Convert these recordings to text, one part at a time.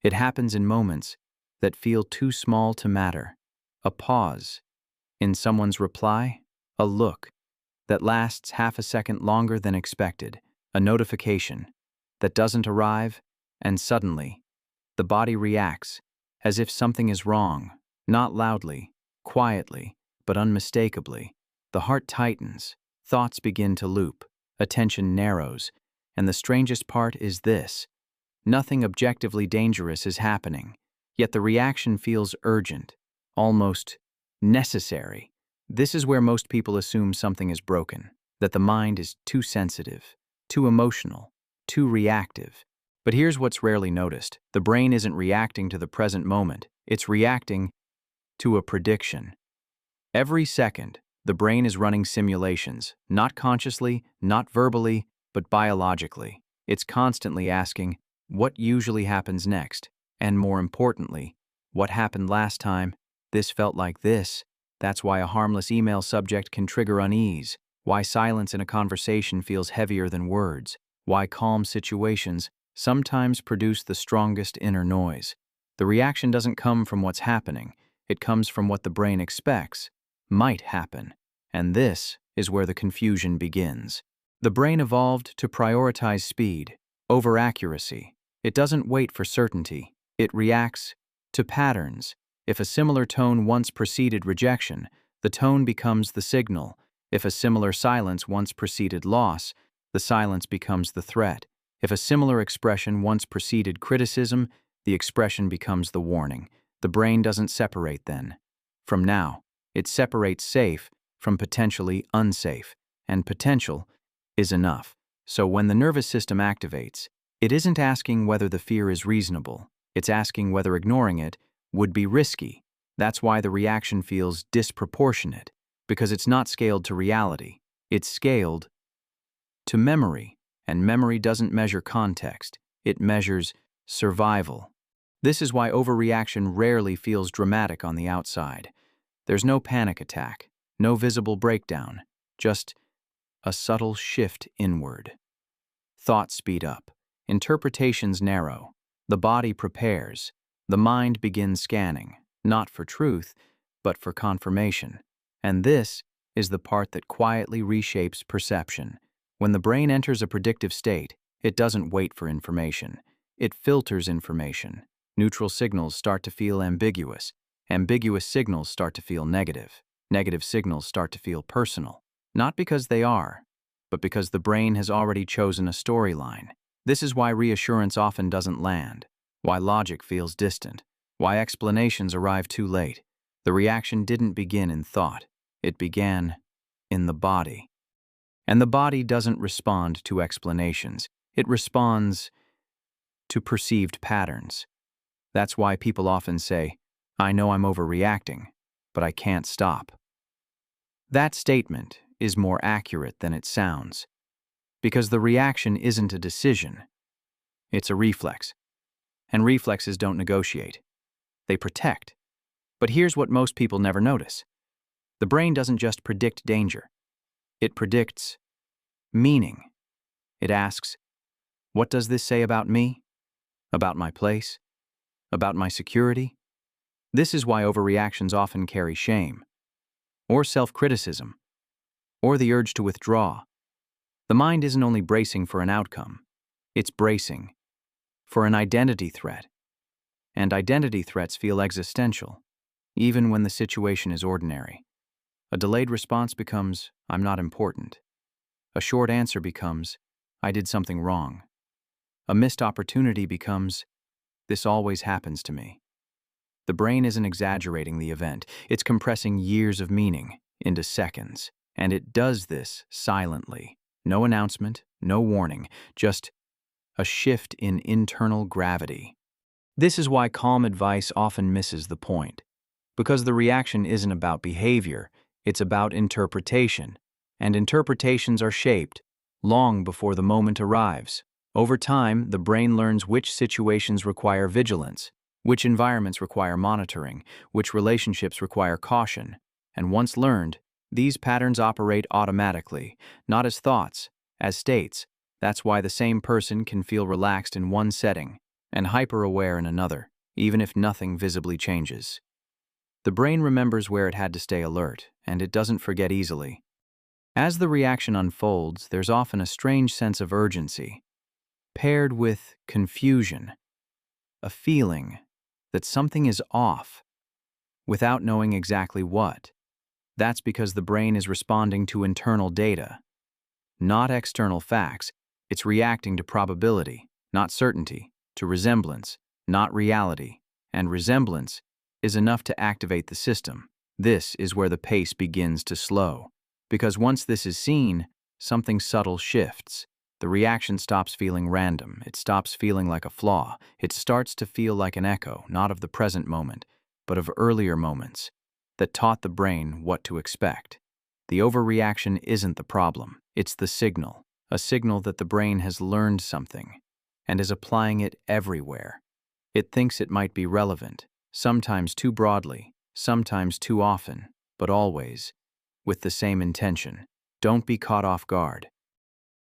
It happens in moments that feel too small to matter. A pause in someone's reply, a look that lasts half a second longer than expected, a notification that doesn't arrive, and suddenly, the body reacts as if something is wrong, not loudly, quietly, but unmistakably. The heart tightens, thoughts begin to loop, attention narrows, and the strangest part is this: nothing objectively dangerous is happening, yet the reaction feels urgent, almost necessary. This is where most people assume something is broken, that the mind is too sensitive, too emotional, too reactive. But here's what's rarely noticed. The brain isn't reacting to the present moment, it's reacting to a prediction. Every second, the brain is running simulations, not consciously, not verbally, but biologically. It's constantly asking, what usually happens next? And more importantly, what happened last time? This felt like this. That's why a harmless email subject can trigger unease, why silence in a conversation feels heavier than words, why calm situations sometimes produce the strongest inner noise. The reaction doesn't come from what's happening, it comes from what the brain expects might happen. And this is where the confusion begins. The brain evolved to prioritize speed over accuracy. It doesn't wait for certainty, it reacts to patterns. If a similar tone once preceded rejection, the tone becomes the signal. If a similar silence once preceded loss, the silence becomes the threat. If a similar expression once preceded criticism, the expression becomes the warning. The brain doesn't separate then from now. It separates safe from potentially unsafe, and potential is enough. So when the nervous system activates, it isn't asking whether the fear is reasonable. It's asking whether ignoring it would be risky. That's why the reaction feels disproportionate, because it's not scaled to reality. It's scaled to memory, and memory doesn't measure context. It measures survival. This is why overreaction rarely feels dramatic on the outside. There's no panic attack, no visible breakdown, just a subtle shift inward. Thoughts speed up, interpretations narrow, the body prepares, the mind begins scanning, not for truth, but for confirmation. And this is the part that quietly reshapes perception. When the brain enters a predictive state, it doesn't wait for information. It filters information. Neutral signals start to feel ambiguous. Ambiguous signals start to feel negative. Negative signals start to feel personal. Not because they are, but because the brain has already chosen a storyline. This is why reassurance often doesn't land, why logic feels distant, why explanations arrive too late. The reaction didn't begin in thought. It began in the body. And the body doesn't respond to explanations. It responds to perceived patterns. That's why people often say, I know I'm overreacting, but I can't stop. That statement is more accurate than it sounds, because the reaction isn't a decision. It's a reflex. And reflexes don't negotiate. They protect. But here's what most people never notice. The brain doesn't just predict danger. It predicts meaning. It asks, what does this say about me? About my place? About my security? This is why overreactions often carry shame, or self-criticism, or the urge to withdraw. The mind isn't only bracing for an outcome, it's bracing for an identity threat. And identity threats feel existential, even when the situation is ordinary. A delayed response becomes, I'm not important. A short answer becomes, I did something wrong. A missed opportunity becomes, this always happens to me. The brain isn't exaggerating the event, it's compressing years of meaning into seconds. And it does this silently. No announcement, no warning, just a shift in internal gravity. This is why calm advice often misses the point. Because the reaction isn't about behavior, it's about interpretation. And interpretations are shaped long before the moment arrives. Over time, the brain learns which situations require vigilance, which environments require monitoring, which relationships require caution. And once learned, these patterns operate automatically, not as thoughts, as states. That's why the same person can feel relaxed in one setting and hyper-aware in another, even if nothing visibly changes. The brain remembers where it had to stay alert, and it doesn't forget easily. As the reaction unfolds, there's often a strange sense of urgency, paired with confusion, a feeling that something is off, without knowing exactly what. That's because the brain is responding to internal data, not external facts. It's reacting to probability, not certainty, to resemblance, not reality, and resemblance is enough to activate the system. This is where the pace begins to slow, because once this is seen, something subtle shifts. The reaction stops feeling random. It stops feeling like a flaw. It starts to feel like an echo, not of the present moment, but of earlier moments that taught the brain what to expect. The overreaction isn't the problem. It's the signal, a signal that the brain has learned something and is applying it everywhere. It thinks it might be relevant, sometimes too broadly, sometimes too often, but always with the same intention. Don't be caught off guard.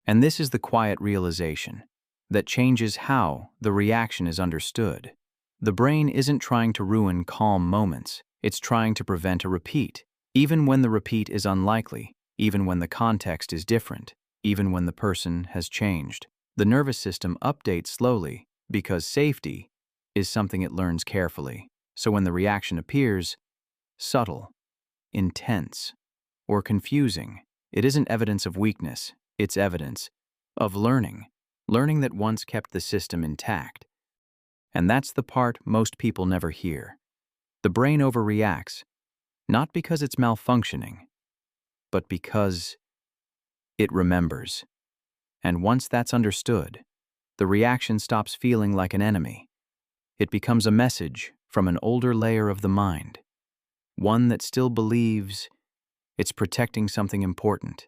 And this is the quiet realization that changes how the reaction is understood. The brain isn't trying to ruin calm moments. It's trying to prevent a repeat, even when the repeat is unlikely, even when the context is different, even when the person has changed. The nervous system updates slowly because safety is something it learns carefully. So when the reaction appears, subtle, intense, or confusing, it isn't evidence of weakness. It's evidence of learning that once kept the system intact. And that's the part most people never hear. The brain overreacts, not because it's malfunctioning, but because it remembers. And once that's understood, the reaction stops feeling like an enemy. It becomes a message from an older layer of the mind, one that still believes it's protecting something important.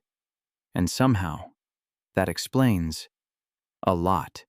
And somehow, that explains a lot.